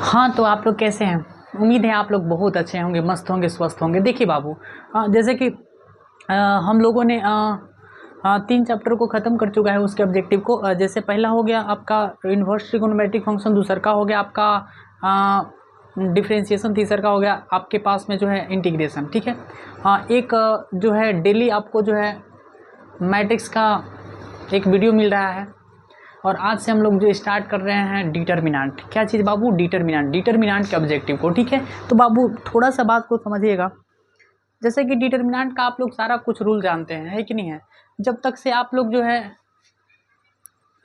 हाँ, तो आप लोग कैसे हैं? उम्मीद है आप लोग बहुत अच्छे होंगे, मस्त होंगे, स्वस्थ होंगे। देखिए बाबू, जैसे कि हम लोगों ने 3 चैप्टर को ख़त्म कर चुका है उसके ऑब्जेक्टिव को। जैसे पहला हो गया आपका इन्वर्स ट्रिगोनोमेट्रिक फंक्शन, दूसरा का हो गया आपका डिफरेंशिएशन, तीसरा का हो गया आपके पास में जो है इंटीग्रेशन। ठीक है। एक जो है डेली आपको जो है मैट्रिक्स का एक वीडियो मिल रहा है, और आज से हम लोग जो स्टार्ट कर रहे हैं डिटर्मिनेंट। क्या चीज़ बाबू? डिटर्मिनेंट के ऑब्जेक्टिव को। ठीक है। तो बाबू थोड़ा सा बात को समझिएगा। जैसे कि डिटर्मिनेंट का आप लोग सारा कुछ रूल जानते हैं, है कि नहीं है? जब तक से आप लोग जो है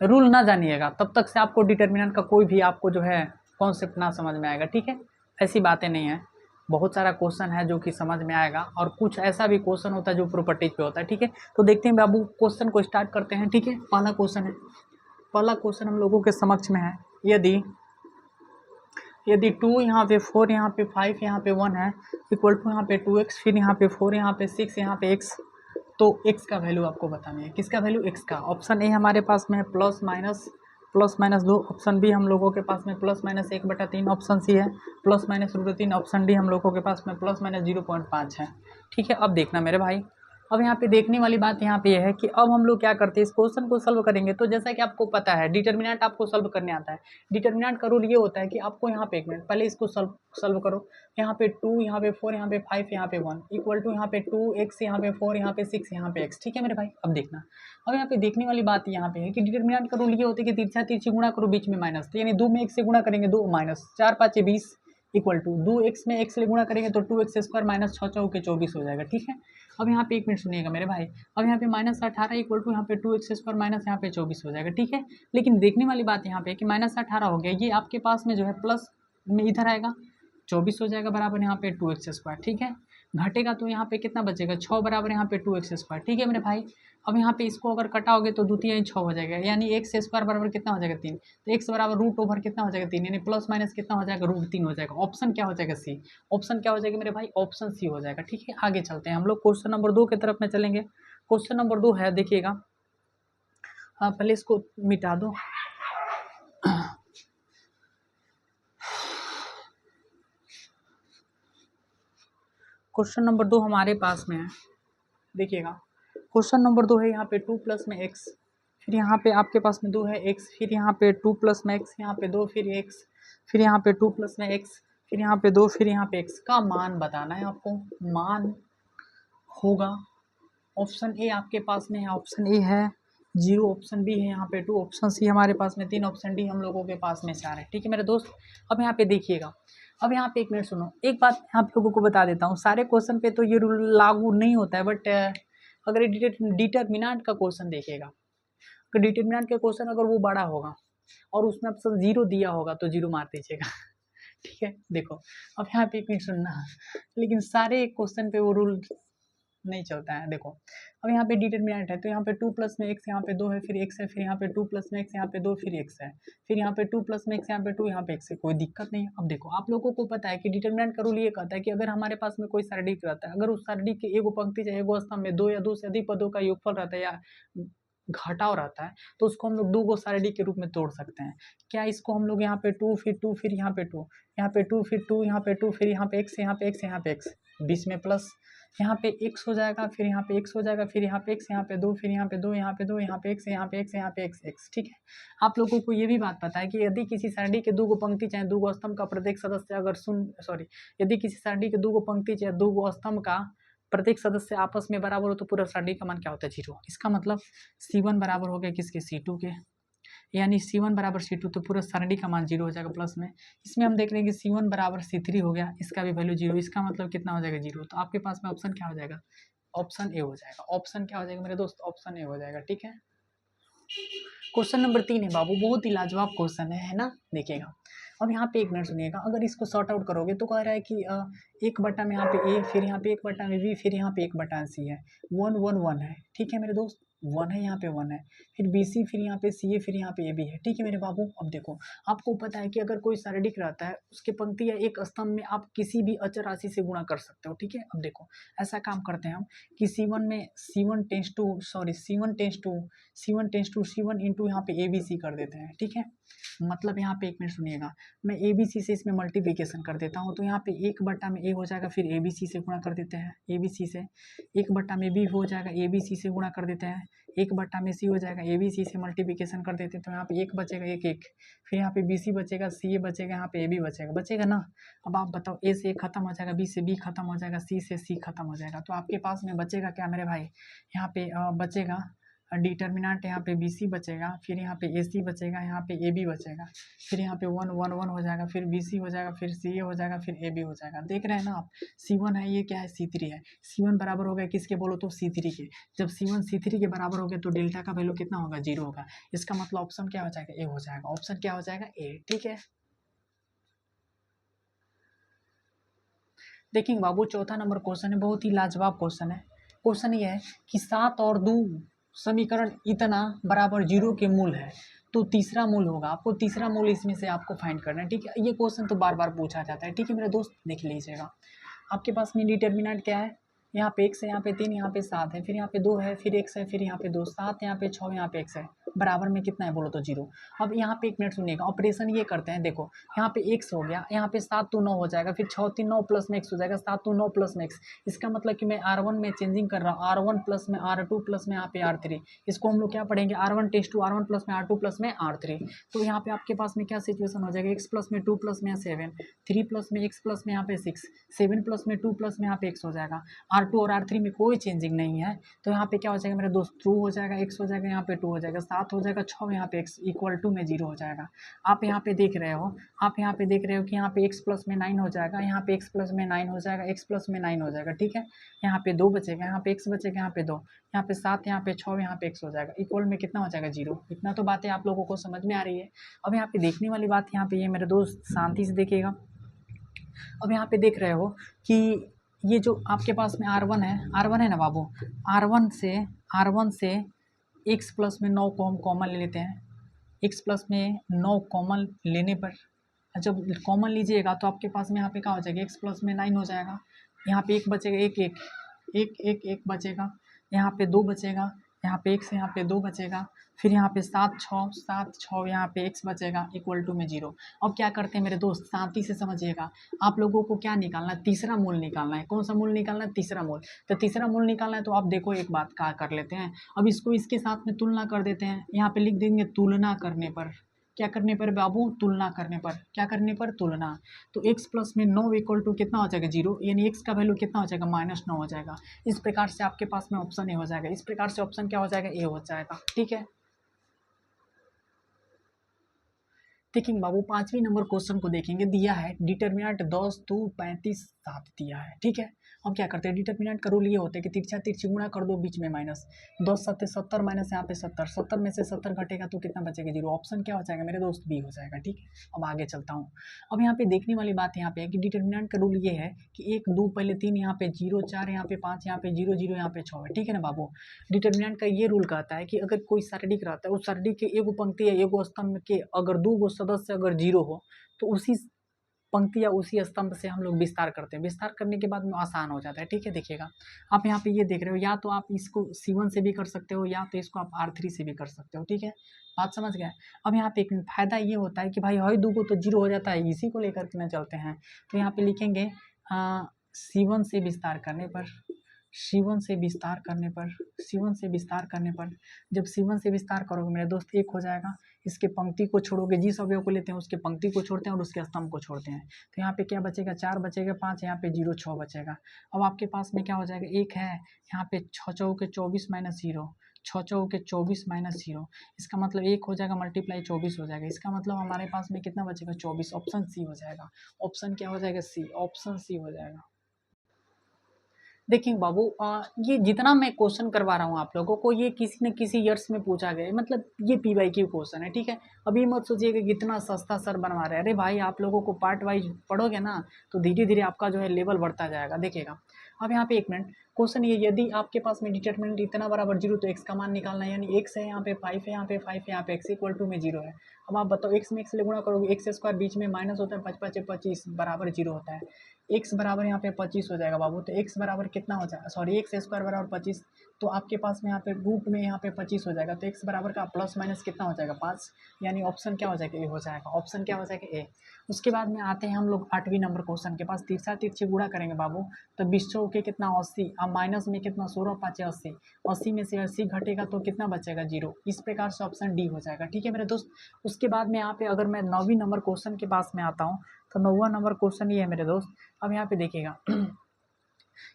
रूल ना जानिएगा तब तक से आपको डिटर्मिनेंट का कोई भी आपको जो है कॉन्सेप्ट ना समझ में आएगा। ठीक है। ऐसी बातें नहीं है, बहुत सारा क्वेश्चन है जो कि समझ में आएगा, और कुछ ऐसा भी क्वेश्चन होता है जो प्रॉपर्टीज पे होता है। ठीक है। तो देखते हैं बाबू, क्वेश्चन को स्टार्ट करते हैं। ठीक है। पहला क्वेश्चन हम लोगों के समक्ष में है। यदि 2 यहाँ पे 4 यहाँ पे 5 यहाँ पे 1 है, इक्वल टू यहाँ पे 2x, फिर यहाँ पे 4 यहाँ पे 6 यहाँ पे x, तो x का वैल्यू आपको बतानी है। किसका वैल्यू? x का। ऑप्शन ए हमारे पास में है +-2, ऑप्शन बी हम लोगों के पास में +-1/3, ऑप्शन सी है +-√3, ऑप्शन डी हम लोगों के पास में +-0.5 है। ठीक है। अब देखना मेरे भाई, अब यहाँ पे देखने वाली बात यहाँ पे यह है कि अब हम लोग क्या करते हैं, इस क्वेश्चन को सॉल्व करेंगे। तो जैसा कि आपको पता है डिटर्मिनेंट आपको सॉल्व करने आता है। डिटर्मिनेंट का रूल ये होता है कि आपको यहाँ पे, एक मिनट पहले इसको सॉल्व करो। यहाँ पे 2, यहाँ पे 4, यहाँ पे 5, यहाँ पे 1, इक्वल टू यहाँ पे 2x, यहाँ पे 4, यहाँ पे 6, यहाँ पे x। ठीक है मेरे भाई। अब देखना, अब यहाँ पे देखने वाली बात यहाँ पे है कि डिटर्मिनेंट का रूल ये होता है कि तिरछा तिरछी गुणा करो, बीच में माइनस, तो यानी 2 में 1 से गुणा करेंगे 2 माइनस 4 5 20, इक्वल टू 2x में x से गुणा करेंगे तो 2x² माइनस 6 चौके 24 हो जाएगा। ठीक है। अब यहाँ पे एक मिनट सुनिएगा मेरे भाई, अब यहाँ पे -18 इक्वल टू यहाँ पे 2x² माइनस यहाँ पे 24 हो जाएगा। ठीक है। लेकिन देखने वाली बात यहाँ पे कि -18 हो गया, ये आपके पास में जो है प्लस में इधर आएगा 24 हो जाएगा बराबर यहाँ पे 2x²। ठीक है। घटेगा तो यहाँ पे कितना बचेगा? 6 बराबर यहाँ पे 2x²। ठीक है मेरे भाई। अब यहाँ पे इसको अगर कटाओगे तो 2 3 6 हो जाएगा, यानी x² बराबर कितना हो जाएगा? 3। तो x बराबर रूट ओवर कितना हो जाएगा? 3, यानी प्लस माइनस कितना हो जाएगा? √3 हो जाएगा। ऑप्शन क्या हो जाएगा? सी। ऑप्शन क्या हो जाएगा मेरे भाई? ऑप्शन सी हो जाएगा। ठीक है। आगे चलते हैं हम लोग, क्वेश्चन नंबर 2 की तरफ में चलेंगे। क्वेश्चन नंबर 2 है, देखिएगा। हाँ, पहले इसको मिटा दो। क्वेश्चन नंबर 2 हमारे पास में है, देखिएगा। क्वेश्चन नंबर 2 है यहाँ पे 2 प्लस में x, फिर यहाँ पे आपके पास में 2 है x, फिर यहाँ पे 2 प्लस में x, यहाँ पे 2, फिर x, फिर यहाँ पे 2 प्लस में x, फिर यहाँ पे 2, फिर यहाँ पे x का मान बताना है आपको। मान होगा, ऑप्शन ए आपके पास में है, ऑप्शन ए है 0, ऑप्शन बी है यहाँ पे 2, ऑप्शन सी हमारे पास में 3, ऑप्शन डी हम लोगों के पास में 4 है। ठीक है मेरे दोस्त। अब यहाँ पे देखिएगा, अब यहाँ पे एक मिनट सुनो, एक बात आप लोगों को बता देता हूँ, सारे क्वेश्चन पे तो ये रूल लागू नहीं होता है, बट अगर डिटर्मिनेंट का क्वेश्चन देखिएगा, तो डिटर्मिनेंट का क्वेश्चन अगर वो बड़ा होगा और उसमें ऑप्शन 0 दिया होगा तो 0 मार दीजिएगा। ठीक है। देखो, अब यहाँ पे एक मिनट सुनना, लेकिन सारे क्वेश्चन पे वो रूल नहीं चलता है। देखो, अब यहाँ पे डिटर्मिनेंट है, तो यहाँ पे 2 प्लस में x, यहाँ पे 2 है, फिर x है, फिर यहाँ पे 2 प्लस में x, यहाँ पे 2, फिर x है, फिर यहाँ पे 2 प्लस में x, यहाँ पे 2, यहाँ पे x है, कोई दिक्कत नहीं है। अब देखो, आप लोगों को पता है कि डिटर्मिनेंट का रूल ये कहता है कि अगर हमारे पास में कोई सारणिक रहता है, अगर उस सारणिक के एगो पंक्ति चाहे एगो स्तंभ में 2 या 2 से अधिक पदों का योगफल रहता है या घटाव रहता है, तो उसको हम लोग 2 गो सारणी के रूप में तोड़ सकते हैं। क्या इसको हम लोग यहाँ पे 2 फिर 2 फिर यहाँ पे 2, यहाँ पे 2 फिर 2, यहाँ पे 2 फिर यहाँ पे x, यहाँ पे x, यहाँ पे x, बीच में प्लस, यहाँ पे x हो जाएगा, फिर यहाँ पे x हो जाएगा, फिर यहाँ पे x, यहाँ पे 2, फिर यहाँ पे 2, यहाँ पे 2, यहाँ पे x, यहाँ पे x, यहाँ पे x। ठीक है। आप लोगों को ये भी बात पता है कि यदि किसी सारणी के 2 गो पंक्ति चाहे 2 गो स्तंभ का प्रत्येक सदस्य अगर यदि किसी सारणी के 2 गो पंक्ति चाहे 2 गो स्तंभ का प्रत्येक सदस्य आपस में बराबर हो तो पूरा सारणी का मान क्या होता है? 0। इसका मतलब C1 बराबर हो गया किसके? C2 के, यानी C1 बराबर C2, तो पूरा सारणी का मान 0 हो जाएगा प्लस में। इसमें हम देख रहे हैं कि C1 बराबर C3 हो गया, इसका भी वैल्यू 0, इसका मतलब कितना हो जाएगा? 0। तो आपके पास में ऑप्शन क्या हो जाएगा? ऑप्शन ए हो जाएगा। ऑप्शन क्या हो जाएगा मेरे दोस्त? ऑप्शन ए हो जाएगा। ठीक है। क्वेश्चन नंबर 3 है बाबू, बहुत ही लाजवाब क्वेश्चन है ना, देखिएगा। अब यहाँ पे एक मिनट सुनिएगा, अगर इसको सॉर्ट आउट करोगे तो कह रहा है कि 1 बटा में यहाँ पे ए, फिर यहाँ पे 1 बटा में बी, फिर यहाँ पे 1 बटा सी है, 1 1 1 है। ठीक है मेरे दोस्त। 1 है, यहाँ पे 1 है, फिर BC, फिर यहाँ पे CA, फिर यहाँ पे AB है। ठीक है मेरे बाबू। अब देखो आपको पता है कि अगर कोई शारीरिक रहता है उसके पंक्ति या एक स्तंभ में आप किसी भी अचर राशि से गुणा कर सकते हो। ठीक है। अब देखो ऐसा काम करते हैं हम कि C1 tense to C1 into यहाँ पे ABC कर देते हैं। ठीक है। मतलब यहाँ पे एक मिनट सुनिएगा, मैं ABC से इसमें मल्टीप्लिकेशन कर देता हूँ, तो यहाँ पे 1/में A हो जाएगा, फिर ABC से गुणा कर देते हैं, ABC से 1/में B हो जाएगा, ABC से गुणा कर देते हैं, 1/में C हो जाएगा, ABC से मल्टीप्लिकेशन कर देते हैं, तो यहाँ पे 1 बचेगा, 1 फिर यहाँ पे BC बचेगा, CA बचेगा, यहाँ पे AB बचेगा ना। अब आप बताओ, A से A खत्म हो जाएगा, B से B खत्म हो जाएगा, C से C खत्म हो जाएगा, तो आपके पास में बचेगा क्या मेरे भाई, यहाँ पे बचेगा डिटर्मिनेंट, यहाँ पे BC बचेगा, फिर यहाँ पे AC बचेगा, यहाँ पे AB बचेगा, फिर यहाँ पे 1 1 1 हो जाएगा, फिर BC हो जाएगा, फिर CA हो जाएगा, फिर AB हो जाएगा। देख रहे हैं ना आप, C1 है, ये क्या है, C3 है। C1 बराबर हो गया किसके बोलो तो C3 के। जब C1 C3 के बराबर हो गया तो डेल्टा का वैल्यू कितना होगा, 0 होगा। इसका मतलब ऑप्शन क्या हो जाएगा, A हो जाएगा। ऑप्शन क्या हो जाएगा, A। ठीक है। देखिए बाबू, चौथा नंबर क्वेश्चन है, बहुत ही लाजवाब क्वेश्चन है। क्वेश्चन ये है कि 7 और 2 समीकरण इतना बराबर 0 के मूल है, तो तीसरा मूल होगा। आपको तीसरा मूल इसमें से आपको फाइंड करना है। ठीक है। ये क्वेश्चन तो बार बार पूछा जाता है। ठीक है मेरे दोस्त, देख लीजिएगा। आपके पास में डिटर्मिनेंट क्या है, यहाँ पे x है, यहाँ पे 3, यहाँ पे 7 है, फिर यहाँ पे 2 है, फिर x है, फिर यहाँ पे 2, 7, यहाँ पे 6, यहाँ पे x है, बराबर में कितना है बोलो तो 0। अब यहाँ पे एक मिनट सुनिएगा, ऑपरेशन ये करते हैं। देखो यहाँ पे x हो गया, यहाँ पे 7 तो 9 हो जाएगा, फिर 6 3 9 प्लस में x हो जाएगा, 7 तो 9 प्लस में x। इसका मतलब कि मैं R1 में चेंजिंग कर रहा हूँ, R1 प्लस में R2 प्लस में यहाँ पे R3। इसको हम लोग क्या पढ़ेंगे, R1 test to R1 plus में R2 प्लस में R3। तो यहाँ पे आपके पास में क्या सिचुएशन हो जाएगा, x प्लस में 2 प्लस में 7, 3 प्लस में x प्लस में यहाँ पे 6, 7 प्लस में 2 प्लस में यहाँ पे x हो जाएगा। R2 और R3 में कोई चेंजिंग नहीं है, तो यहाँ पे क्या हो जाएगा मेरे दोस्त, 2 हो जाएगा, x हो जाएगा, यहाँ पे 2 हो जाएगा, 7 हो जाएगा, 6 यहाँ पे x इक्वल टू में 0 हो जाएगा। आप यहाँ पे देख रहे हो, कि यहाँ पे x प्लस में 9 हो जाएगा, यहाँ पे x प्लस में 9 हो जाएगा, x प्लस में 9 हो जाएगा। ठीक है। यहाँ पे 2 बचेगा, यहाँ पे x बचेगा, यहाँ पे 2, यहाँ पे 7, यहाँ पे 6, यहाँ पे x हो जाएगा, इक्वल में कितना हो जाएगा, 0। इतना तो बातें आप लोगों को समझ में आ रही है। अब यहाँ पे देखने वाली बात, यहाँ पे ये मेरे दोस्त शांति से देखिएगा। अब यहाँ पे देख रहे हो कि ये जो आपके पास में R1 है ना बाबू, R1 से x प्लस में 9 को हम कॉमन ले लेते हैं। x प्लस में 9 कॉमन लेने पर, जब कॉमन लीजिएगा तो आपके पास में यहाँ पे क्या हो जाएगा, x प्लस में 9 हो जाएगा, यहाँ पे 1 बचेगा, 1 बचेगा, यहाँ पे 2 बचेगा, यहाँ पे x, यहाँ पे 2 बचेगा, फिर यहाँ पे 7 6 यहाँ पे x बचेगा, इक्वल टू में 0। अब क्या करते हैं मेरे दोस्त, शांति से समझिएगा। आप लोगों को क्या निकालना है, तीसरा मूल निकालना है। कौन सा मूल निकालना है, तीसरा मूल। तो तीसरा मूल निकालना है तो आप देखो एक बात क्या कर लेते हैं, अब इसको इसके साथ में तुलना कर देते हैं। यहाँ पे लिख देंगे तुलना करने पर, क्या करने पर बाबू, तुलना करने पर। क्या करने पर, तुलना। तो x प्लस में 9 इक्वल टू कितना हो जाएगा, 0, यानी x का वैल्यू कितना हो जाएगा, -9 हो जाएगा। इस प्रकार से आपके पास में ऑप्शन ए हो जाएगा। इस प्रकार से ऑप्शन क्या हो जाएगा, ए हो जाएगा। ठीक है। देखिए बाबू, 5वें नंबर क्वेश्चन को देखेंगे। दिया है डिटर्मिनेंट 10 2 35 7 दिया है। ठीक है। अब क्या करते हैं, डिटर्मिनेंट का रूल ये होता है कि तिरछा तिरछी गुणा कर दो, बीच में माइनस, 10 7 70 माइनस यहाँ पे 70, 70 में से 70 घटेगा तो कितना बचेगा, 0। ऑप्शन क्या हो जाएगा मेरे दोस्त, बी हो जाएगा। ठीक है। अब आगे चलता हूँ। अब यहाँ पे देखने वाली बात यहाँ पे है कि डिटर्मिनेंट का रूल ये है कि 1 2 पहले 3, यहाँ पे 0 4, यहाँ पे 5, यहाँ पे 0 0, यहाँ पे 6 है। ठीक है ना बाबू। डिटर्मिनेंट का ये रूल कहता है कि अगर कोई शारीरिक रहता है, उस शारीरिक के एगो पंक्ति या एगो स्तंभ के अगर 2 गो सदस्य अगर 0 हो तो उसी पंक्ति या उसी स्तंभ से हम लोग विस्तार करते हैं। विस्तार करने के बाद में आसान हो जाता है। ठीक है। देखिएगा, आप यहाँ पे ये देख रहे हो, या तो आप इसको C1 से भी कर सकते हो, या तो इसको आप R3 से भी कर सकते हो। ठीक है, बात समझ गया। अब यहाँ पे एक फायदा ये होता है कि भाई हई दो को तो 0 हो जाता है, इसी को लेकर के ना चलते हैं। तो यहाँ पे लिखेंगे C1 से विस्तार करने पर, C1 से विस्तार करने पर, C1 से विस्तार करने पर, जब C1 से विस्तार करोगे मेरे दोस्त 1 हो जाएगा। इसके पंक्ति को छोड़ोगे, जिस अवयव को लेते हैं उसके पंक्ति को छोड़ते हैं और उसके स्तंभ को छोड़ते हैं। तो यहाँ पे क्या बचेगा, 4 बचेगा, 5 यहाँ पे 0 6 बचेगा। अब आपके पास में क्या हो जाएगा, 1 है, यहाँ पे 6 चौके 24 माइनस 0, 6 चौके 24 माइनस 0, इसका मतलब 1 हो जाएगा मल्टीप्लाई 24 हो जाएगा। इसका मतलब हमारे पास में कितना बचेगा, 24। ऑप्शन सी हो जाएगा। ऑप्शन क्या हो जाएगा, सी। ऑप्शन सी हो जाएगा। देखिए बाबू, ये जितना मैं क्वेश्चन करवा रहा हूँ आप लोगों को, ये किसी न किसी ईयर्स में पूछा गया है, मतलब ये PYQ क्वेश्चन है। ठीक है। अभी मत सोचिएगा कि इतना सस्ता सर बनवा रहे हैं। अरे भाई, आप लोगों को पार्ट वाइज पढ़ोगे ना तो धीरे धीरे आपका जो है लेवल बढ़ता जाएगा। देखिएगा, अब यहाँ पे एक मिनट, क्वेश्चन ये, यदि आपके पास में डिटरमिनेंट इतना बराबर जीरो तो एक्स का मान निकालना है, यानी एक्स है यहाँ पे 5 है, यहाँ पे 5 है, यहाँ पे एक्स इक्वल टू में जीरो है। अब आप बताओ एक्स में एक्स से गुणा करोगे, एक्स स्क्वायर बीच में माइनस होता है, 5 5 25 बराबर जीरो होता है, एक्स बराबर यहाँ पे 25 हो जाएगा बाबू। तो एक्स बराबर कितना हो जाएगा, सॉरी एक्स स्क्वायर बराबर 25, तो आपके पास में यहाँ पे रूट में यहाँ पे 25 हो जाएगा, तो एक्स बराबर का प्लस माइनस कितना हो जाएगा 5, यानी ऑप्शन क्या हो जाएगा ए हो जाएगा, ऑप्शन क्या हो जाएगा ए। उसके बाद में आते हैं हम लोग 8वीं नंबर क्वेश्चन के पास, तिरछा तिरछी गुणा करेंगे बाबू, तो 20 के कितना 80, अब माइनस में कितना 16 5 80, 80 में से 80 घटेगा तो कितना बचेगा जीरो, इस प्रकार से ऑप्शन डी हो जाएगा। ठीक है मेरे दोस्त। उसके बाद में यहाँ पे अगर मैं 9वीं नंबर क्वेश्चन के पास में आता हूँ, तो 9वां नंबर क्वेश्चन ये है मेरे दोस्त। अब यहाँ पे देखिएगा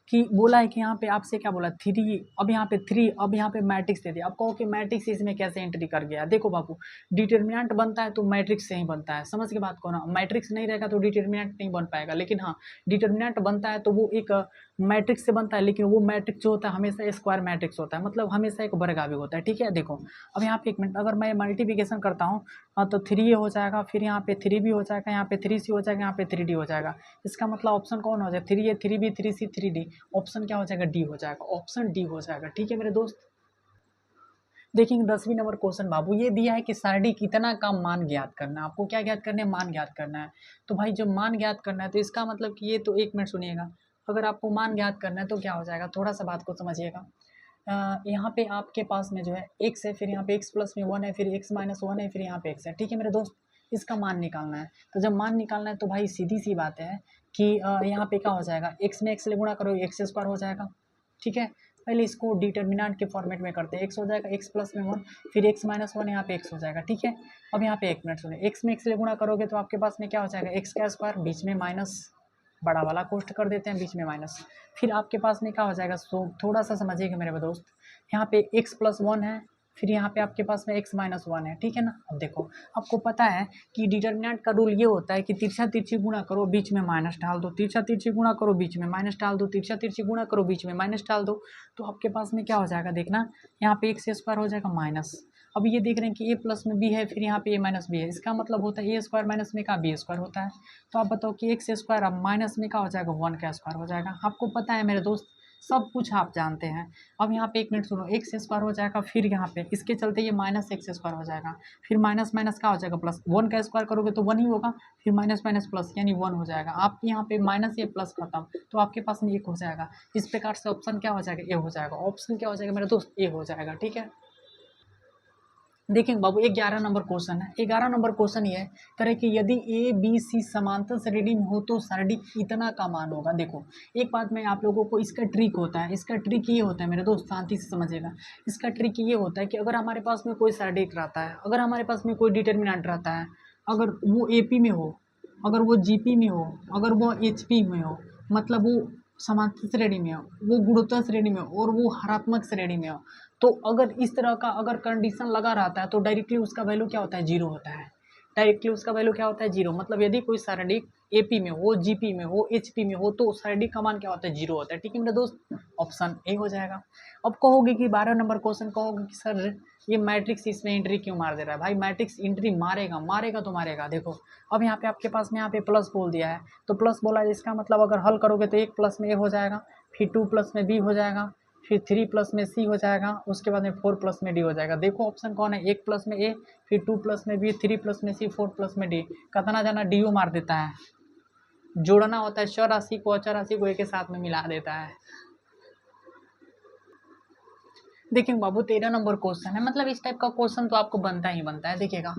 कि बोला है कि यहाँ पे आपसे क्या बोला 3, अब यहाँ पे 3, अब यहाँ पे मैट्रिक्स दे दिया। अब कहो कि मैट्रिक्स इसमें कैसे एंट्री कर गया। देखो बाबू, डिटर्मिनेंट बनता है तो मैट्रिक्स से ही बनता है, समझ के बात को ना। मैट्रिक्स नहीं रहेगा तो डिटर्मिनेंट नहीं बन पाएगा, लेकिन हाँ डिटर्मिनेंट बनता है तो वो एक मैट्रिक्स से बनता है, लेकिन वो मैट्रिक्स जो होता है हमेशा स्क्वायर मैट्रिक्स होता है, मतलब हमेशा एक वर्गावी होता है। ठीक है, देखो अब यहाँ पे एक मिनट, अगर मैं मल्टीप्लिकेशन करता हूँ तो 3 हो जाएगा, फिर यहाँ पे 3 भी हो जाएगा, यहाँ पे 3C हो जाएगा, यहाँ पे 3D हो जाएगा। इसका मतलब ऑप्शन कौन हो जाएगा, 3A 3B 3C 3D, option क्या हो जाएगा डी हो जाएगा, ऑप्शन डी हो जाएगा। ठीक है मेरे दोस्त। देखेंगे 10वीं नंबर क्वेश्चन बाबू, ये दिया है कि सरडी कितना का मान ज्ञात करना है। आपको क्या ज्ञात करना है, मान ज्ञात करना है। तो भाई जब मान ज्ञात करना है तो इसका मतलब कि ये तो, एक मिनट सुनिएगा, अगर आपको मान ज्ञात करना है तो क्या हो जाएगा, थोड़ा सा बात को समझिएगा। यहाँ पे आपके पास में जो है x है, फिर यहाँ पे x प्लस में 1 है, फिर x माइनस 1 है, फिर यहाँ पे x है। ठीक है मेरे दोस्त, इसका मान निकालना है। तो जब मान निकालना है तो भाई सीधी सी बात है कि यहाँ पे क्या हो जाएगा, x में x से गुणा करो, एक्स स्क्वायर हो जाएगा। ठीक है, पहले इसको डिटर्मिनेंट के फॉर्मेट में करते हैं, x हो जाएगा x प्लस में 1, फिर x माइनस 1 यहाँ पे x हो जाएगा। ठीक है, अब यहाँ पे एक मिनट सुनिए, x में x से गुणा करोगे तो आपके पास में क्या हो जाएगा, x का स्क्वायर, बीच में माइनस, बड़ा वाला कोष्ट कर देते हैं, बीच में माइनस, फिर आपके पास में क्या हो जाएगा। सो थोड़ा सा समझिएगा मेरे दोस्त, यहाँ पे x प्लस 1 है, फिर यहाँ पे आपके पास में x माइनस 1 है। ठीक है ना। अब देखो, आपको पता है कि डिटर्मिनेंट का रूल ये होता है कि तिरछा तिरछी गुणा करो, बीच में माइनस डाल दो, तिरछा तिरछी गुणा करो, बीच में माइनस डाल दो, तिरछा तिरछी गुणा करो, बीच में माइनस डाल दो, तो आपके पास में क्या हो जाएगा, देखना यहाँ पे x स्क्वायर हो जाएगा माइनस। अब ये देख रहे हैं कि a प्लस में b है, फिर यहाँ पे a माइनस b है, इसका मतलब होता है a स्क्वायर माइनस में का b स्क्वायर होता है। तो आप बताओ कि x स्क्वायर अब माइनस में का हो जाएगा, 1 का स्क्वायर हो जाएगा। आपको पता है मेरे दोस्त, सब कुछ आप जानते हैं। अब यहाँ पे एक मिनट सुनो, एक्स स्क्वायर हो जाएगा, फिर यहाँ पे इसके चलते ये माइनस एक्स स्क्वायर हो जाएगा, फिर माइनस माइनस का हो जाएगा प्लस, 1 का स्क्वायर करोगे तो 1 ही होगा, फिर माइनस माइनस प्लस यानी 1 हो जाएगा। आप यहाँ पे माइनस ये प्लस खत्म, तो आपके पास में 1 हो जाएगा। इस प्रकार से ऑप्शन क्या हो जाएगा, ए हो जाएगा। ऑप्शन क्या हो जाएगा मेरे दोस्त, ए हो जाएगा। ठीक है, देखेंगे बाबू 11 नंबर क्वेश्चन है। 11 नंबर क्वेश्चन ये करे कि यदि ए बी सी समांतर श्रेणी में हो तो सरडी इतना का मान होगा। देखो एक बात मैं आप लोगों को, इसका ट्रिक होता है, इसका ट्रिक ये होता है मेरे दोस्त, शांति से समझिएगा। इसका ट्रिक ये होता है कि अगर हमारे पास में कोई सरडी रहता है, अगर हमारे पास में कोई डिटर्मिनेंट रहता है, अगर वो AP में हो, अगर वो GP में हो, अगर वो HP में हो, मतलब वो समांतर श्रेणी में हो, वो गुणोत्तर श्रेणी में हो, और वो हरात्मक श्रेणी में हो, तो अगर इस तरह का अगर कंडीशन लगा रहता है तो डायरेक्टली उसका वैल्यू क्या होता है, जीरो होता है। डायरेक्टली उसका वैल्यू क्या होता है, जीरो। मतलब यदि कोई सरणी AP में हो, GP में हो, HP में हो, तो सरणी का मान क्या होता है, जीरो होता है। ठीक है मेरे दोस्त, ऑप्शन ए हो जाएगा। अब कहोगे कि 12 नंबर क्वेश्चन, कहोगे कि सर ये मैट्रिक्स इसमें एंट्री क्यों मार दे रहा है। भाई मैट्रिक्स एंट्री मारेगा, मारेगा तो मारेगा। देखो अब यहाँ पे आपके पास में यहाँ पे प्लस बोल दिया है, तो प्लस बोला है, इसका मतलब अगर हल करोगे तो 1 प्लस में ए हो जाएगा, फिर 2 प्लस में बी हो जाएगा, फिर 3 प्लस में सी हो जाएगा, उसके बाद में 4 प्लस में डी हो जाएगा। देखो ऑप्शन कौन है, 1 प्लस में ए, फिर 2 प्लस में बी, 3 प्लस में सी, 4 प्लस में डी। कितना जाना डी मार देता है, जोड़ना होता है चौरासी को, चौरासी को एक के साथ में मिला देता है। देखिए बाबू 13 नंबर क्वेश्चन है, मतलब इस टाइप का क्वेश्चन तो आपको बनता ही बनता है। देखिएगा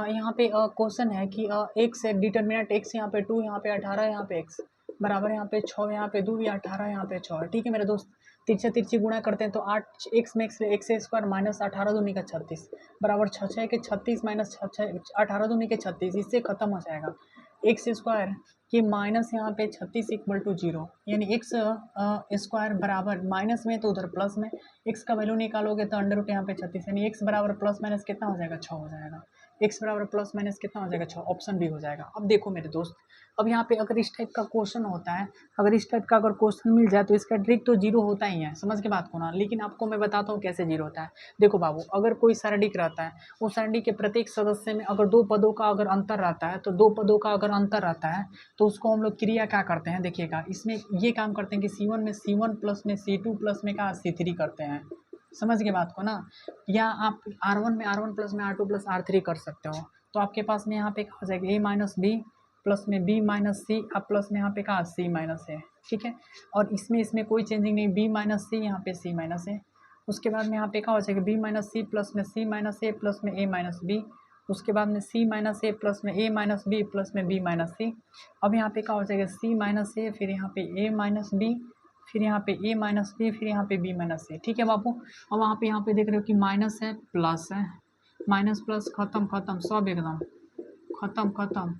यहाँ पे क्वेश्चन है कि एक्स है, डिटर्मिनेंट एक्स यहाँ पे 2, यहाँ पे 18, यहाँ पे एक्स बराबर, यहाँ पे 6, यहाँ पे 2, या 18, यहाँ पे 6। ठीक है मेरे दोस्त, तिरछा तिरछी गुणा करते हैं तो 8 एक्स में एक्स स्क्वायर माइनस 18 दूनी का 36 बराबर 6 के 36 माइनस 18 दूनी के 36, इससे खत्म हो जाएगा। एक्स स्क्वायर कि माइनस यहाँ पे 36 इक्वल टू 0, यानी एक्स स्क्वायर बराबर माइनस में तो उधर प्लस में, एक्स का वैल्यू निकालोगे तो अंडर रूट यहाँ पे 36, यानी एक्स बराबर प्लस माइनस कितना हो जाएगा, 6 हो जाएगा। एक्स बराबर प्लस माइनस कितना हो जाएगा 6, ऑप्शन बी हो जाएगा। अब देखो मेरे दोस्त, अब यहाँ पे अगर इस टाइप का क्वेश्चन होता है, अगर इस टाइप का अगर क्वेश्चन मिल जाए तो इसका ट्रिक तो जीरो होता ही है, समझ के बात को ना। लेकिन आपको मैं बताता हूँ कैसे जीरो होता है। देखो बाबू, अगर कोई सरंडिक रहता है, उस सरंडी के प्रत्येक सदस्य में अगर दो पदों का अगर अंतर रहता है, तो दो पदों का अगर अंतर रहता है तो उसको हम लोग क्रिया क्या करते हैं, देखिएगा इसमें ये काम करते हैं कि C1 में C1 प्लस में C2 प्लस में क्या C3 करते हैं, समझ के बात को ना। या आप R1 में R1 प्लस में R2 प्लस R3 कर सकते हो। तो आपके पास में यहाँ पे क्या हो जाएगा, A माइनस बी प्लस में B माइनस सी, अब प्लस में यहाँ पे कहा C माइनस है, ठीक है। और इसमें कोई चेंजिंग नहीं, B माइनस सी यहाँ पे C माइनस है। उसके बाद में यहाँ पे क्या हो जाएगा, B माइनस सी प्लस में C माइनस ए प्लस में A माइनस बी। उसके बाद में C माइनस ए प्लस में A माइनस बी प्लस में B माइनस सी। अब यहाँ पे क्या हो जाएगा, C माइनस ए, फिर यहाँ पे A माइनस बी, फिर यहाँ पे A माइनस बी, फिर यहाँ पे B माइनस सी, ठीक है बाबू। अब वहाँ पे यहाँ पे देख रहे हो कि माइनस है प्लस है, माइनस प्लस खत्म खत्म सब एकदम खत्म खत्म,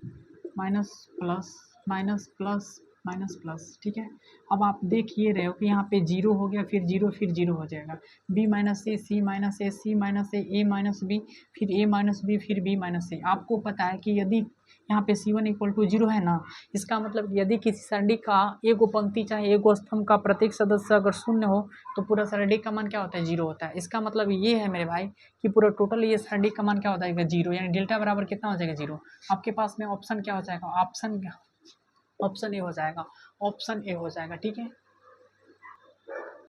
minus plus minus plus minus plus, ठीक है। अब आप देख ये रहे हो कि यहाँ पे जीरो हो गया, फिर जीरो हो जाएगा, बी माइनस ए, सी माइनस ए, सी माइनस ए माइनस बी, फिर ए माइनस बी, फिर बी माइनस ए। आपको पता है कि यदि यहाँ पे C1 इक्वल टू जीरो है ना, इसका मतलब यदि किसी सरणी का एक पंक्ति चाहे एक स्तंभ का प्रत्येक सदस्य अगर शून्य हो तो पूरा सरणी का मान क्या होता है, जीरो होता है। इसका मतलब ये है मेरे भाई कि पूरा टोटल ये सरणी का मान क्या होता है, जीरो, यानी डेल्टा बराबर कितना हो जाएगा, जीरो। आपके पास में ऑप्शन क्या हो जाएगा, ऑप्शन ए हो जाएगा, ऑप्शन ए हो जाएगा, ठीक है।